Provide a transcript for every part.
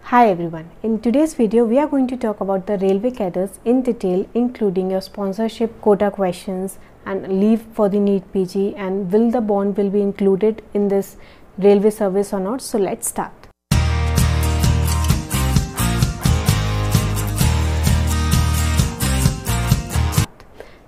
Hi everyone, in today's video we are going to talk about the railway cadres in detail, including your sponsorship quota questions and leave for the NEET PG, and will the bond will be included in this railway service or not. So let's start.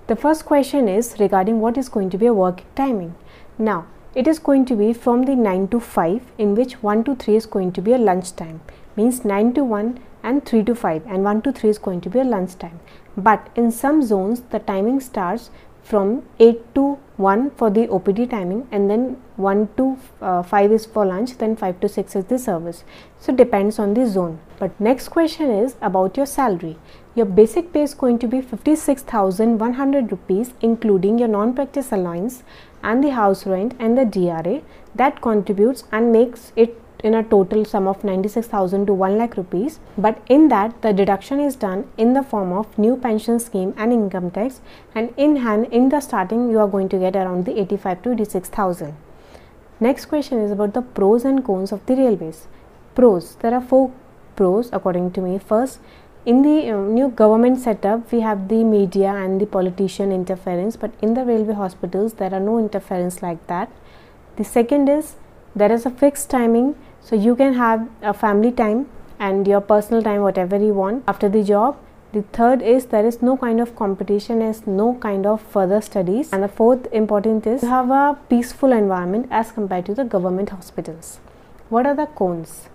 The first question is regarding what is going to be a working timing. Now it is going to be from the 9 to 5, in which 1 to 3 is going to be a lunch time, means 9 to 1 and 3 to 5, and 1 to 3 is going to be a lunch time. But in some zones the timing starts from 8 to 1 for the OPD timing, and then 1 to 5 is for lunch, then 5 to 6 is the service. So depends on the zone. But next question is about your salary. Your basic pay is going to be 56,100 rupees, including your non-practice allowance and the house rent and the DRA, that contributes and makes it in a total sum of 96,000 to 1 lakh rupees. But in that the deduction is done in the form of new pension scheme and income tax, and in hand in the starting you are going to get around the 85 to 86,000. Next question is about the pros and cons of the railways. Pros, there are 4 pros according to me. First, in the new government setup we have the media and the politician interference, but in the railway hospitals there are no interference like that. The second is there is a fixed timing, so you can have a family time and your personal time, whatever you want after the job. The third is there is no kind of competition, as no kind of further studies. And the fourth important is you have a peaceful environment as compared to the government hospitals. What are the cons?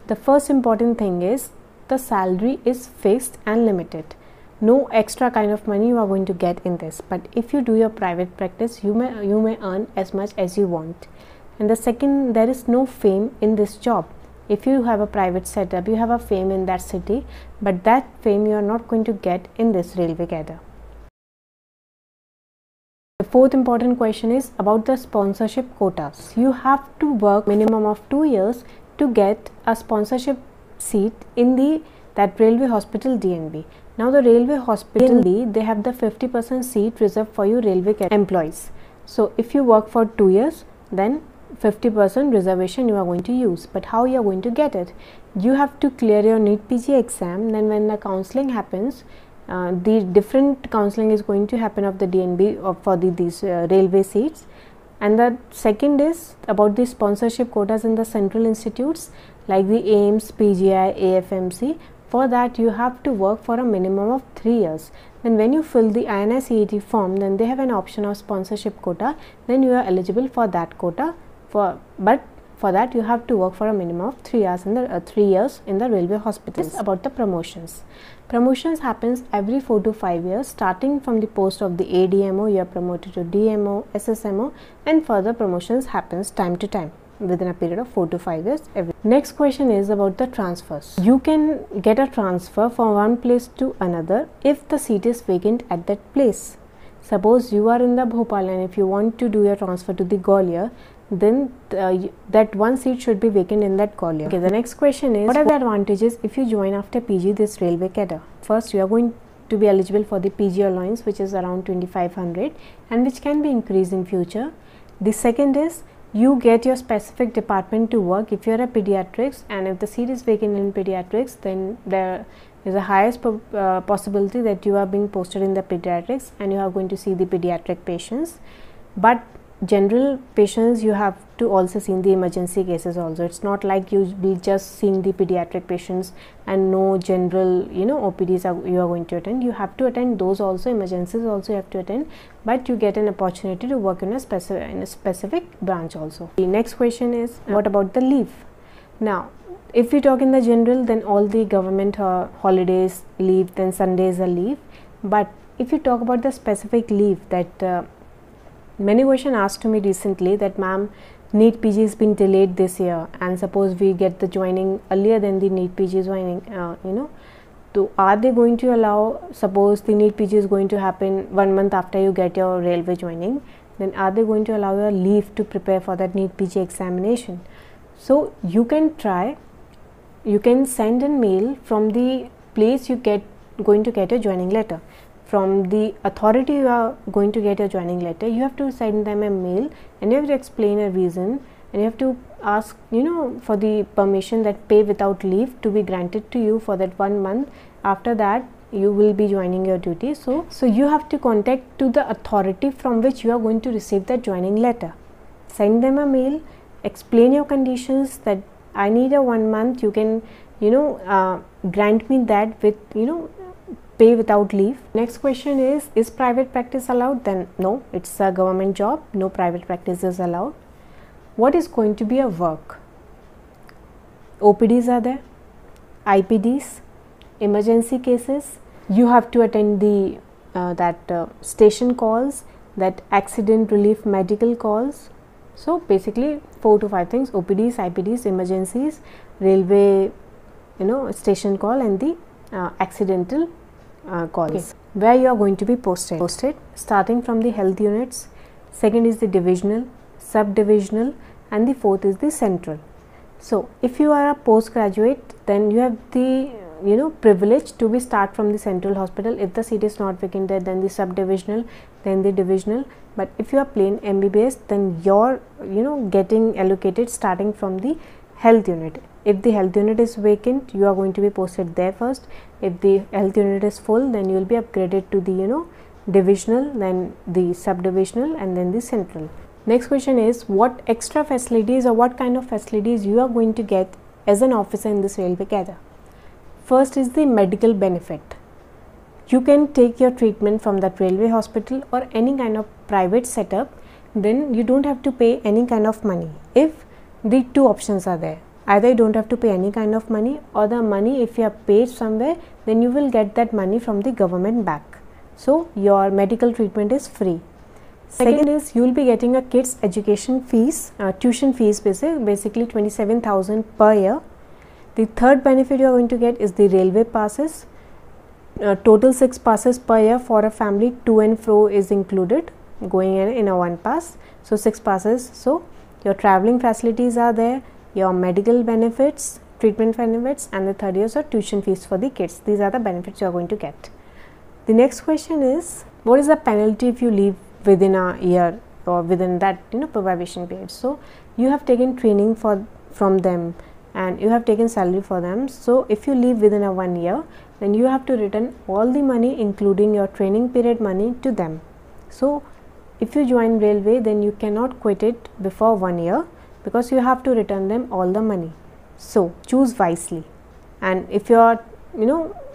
The first important thing is the salary is fixed and limited. No extra kind of money you are going to get in this, but if you do your private practice you may earn as much as you want. And the second, there is no fame in this job. If you have a private setup, you have a fame in that city, but that fame you are not going to get in this railway cadre. The fourth important question is about the sponsorship quotas. You have to work minimum of 2 years to get a sponsorship seat in that railway hospital DNB. Now the railway hospital DNB, they have the 50% seat reserved for you railway employees. So if you work for 2 years, then 50% reservation you are going to use. But how you are going to get it? You have to clear your NEET PG exam. Then when the counseling happens, the different counseling is going to happen of the DNB for these railway seats. And the second is about the sponsorship quotas in the central institutes like the AIIMS, PGI, AFMC. For that you have to work for a minimum of 3 years. Then when you fill the INI-CET form, then they have an option of sponsorship quota. Then you are eligible for that quota. But for that you have to work for a minimum of 3 years in the railway hospitals. About the promotions. Promotions happens every 4 to 5 years. Starting from the post of the ADMO, you are promoted to DMO, SSMO, and further promotions happens time to time within a period of 4 to 5 years. Next question is about the transfers. You can get a transfer from one place to another if the seat is vacant at that place. Suppose you are in the Bhopal and if you want to do your transfer to the Gwalior, then that one seat should be vacant in that Gwalior. Okay, the next question is what are the advantages if you join after PG this railway cadre? First, you are going to be eligible for the PG allowance, which is around 2,500 and which can be increased in future. The second is you get your specific department to work. If you are a pediatrics and if the seat is vacant in pediatrics, then there is a highest possibility that you are being posted in the pediatrics and you are going to see the pediatric patients. But general patients you have to also see the emergency cases also. It's not like you will just seeing the pediatric patients and no general OPDs you are going to attend. You have to attend those also, emergencies also you have to attend, but you get an opportunity to work in a specific branch also. The next question is what about the leave? Now if we talk in the general, then all the government holidays leave, then Sundays are leave. But if you talk about the specific leave, that many question asked to me recently that ma'am, NEET PG has been delayed this year, and suppose we get the joining earlier than the NEET PG joining, so are they going to allow, suppose the NEET PG is going to happen 1 month after you get your railway joining, then are they going to allow you a leave to prepare for that NEET PG examination? So you can try, you can send a mail from the place you going to get your joining letter. From the authority you are going to get your joining letter, you have to send them a mail and you have to explain a reason and you have to ask for the permission, that pay without leave, to be granted to you for that 1 month. After that you will be joining your duty. So you have to contact to the authority from which you are going to receive that joining letter. Send them a mail, explain your conditions, that I need a 1 month, you can grant me that with pay without leave. Next question is private practice allowed? Then no, it's a government job, no private practice is allowed. What is going to be a work? OPDs are there, IPDs, emergency cases. You have to attend the station calls, that accident relief medical calls. So basically 4 to 5 things: OPDs, IPDs, emergencies, railway station call, and the accidental calls. Okay. Where you are going to be posted starting from the health units, second is the divisional, sub-divisional, and the fourth is the central. So if you are a postgraduate, then you have the privilege to be start from the central hospital. If the seat is not vacant there, then the sub-divisional, then the divisional. But if you are plain MBBS, then you're getting allocated starting from the health unit. If the health unit is vacant, you are going to be posted there first. If the health unit is full, then you will be upgraded to the divisional, then the sub-divisional, and then the central. Next question is, what extra facilities or what kind of facilities you are going to get as an officer in this railway cadre? First is the medical benefit. You can take your treatment from that railway hospital or any kind of private setup, then you don't have to pay any kind of money. If the two options are there, either you don't have to pay any kind of money, or the money, if you have paid somewhere, then you will get that money from the government back. So your medical treatment is free. Second is, you will be getting a kids education fees, tuition fees, basically 27,000 per year. The third benefit you are going to get is the railway passes. Total 6 passes per year for a family, to and fro is included, going in a 1 pass. So 6 passes. So your traveling facilities are there, your medical benefits, treatment benefits, and the third is your tuition fees for the kids. These are the benefits you are going to get. The next question is, what is the penalty if you leave within a year or within that probation period? So you have taken training from them, and you have taken salary for them. So if you leave within a 1 year, then you have to return all the money, including your training period money, to them. So if you join railway, then you cannot quit it before 1 year, because you have to return them all the money. So choose wisely, and if you are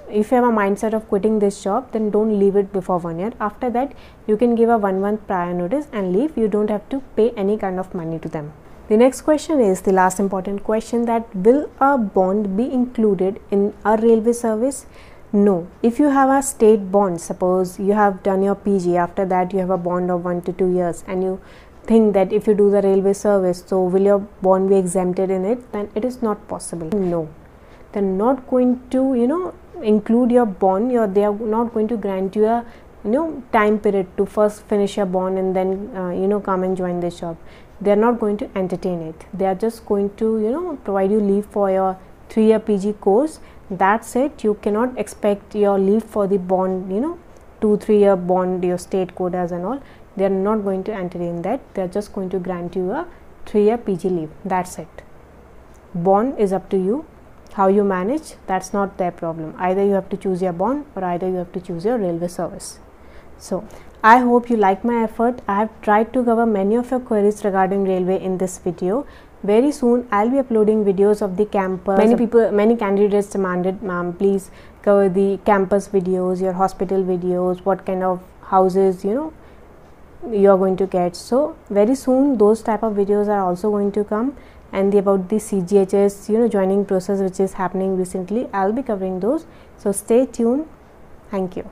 if you have a mindset of quitting this job, then don't leave it before 1 year. After that, you can give a 1 month prior notice and leave. You don't have to pay any kind of money to them. The next question is the last important question, that will a bond be included in a railway service? No. If you have a state bond, suppose you have done your PG, after that you have a bond of 1 to 2 years, and you think that if you do the railway service, so will your bond be exempted in it? Then it is not possible. No, they're not going to include your bond. They are not going to grant you a time period to first finish your bond and then come and join this job. They are not going to entertain it. They are just going to provide you leave for your 3-year PG course. That's it. You cannot expect your leave for the bond, 2-3 year bond, your state quotas and all. They are not going to entertain that. They are just going to grant you a 3-year PG leave. That's it. Bond is up to you. How you manage, that's not their problem. Either you have to choose your bond, or either you have to choose your railway service. So I hope you like my effort. I have tried to cover many of your queries regarding railway in this video. Very soon I'll be uploading videos of the campus. Many candidates demanded, ma'am, please cover the campus videos, your hospital videos, what kind of houses you are going to get. So very soon those type of videos are also going to come, and about the CGHS joining process which is happening recently, I'll be covering those. So stay tuned. Thank you.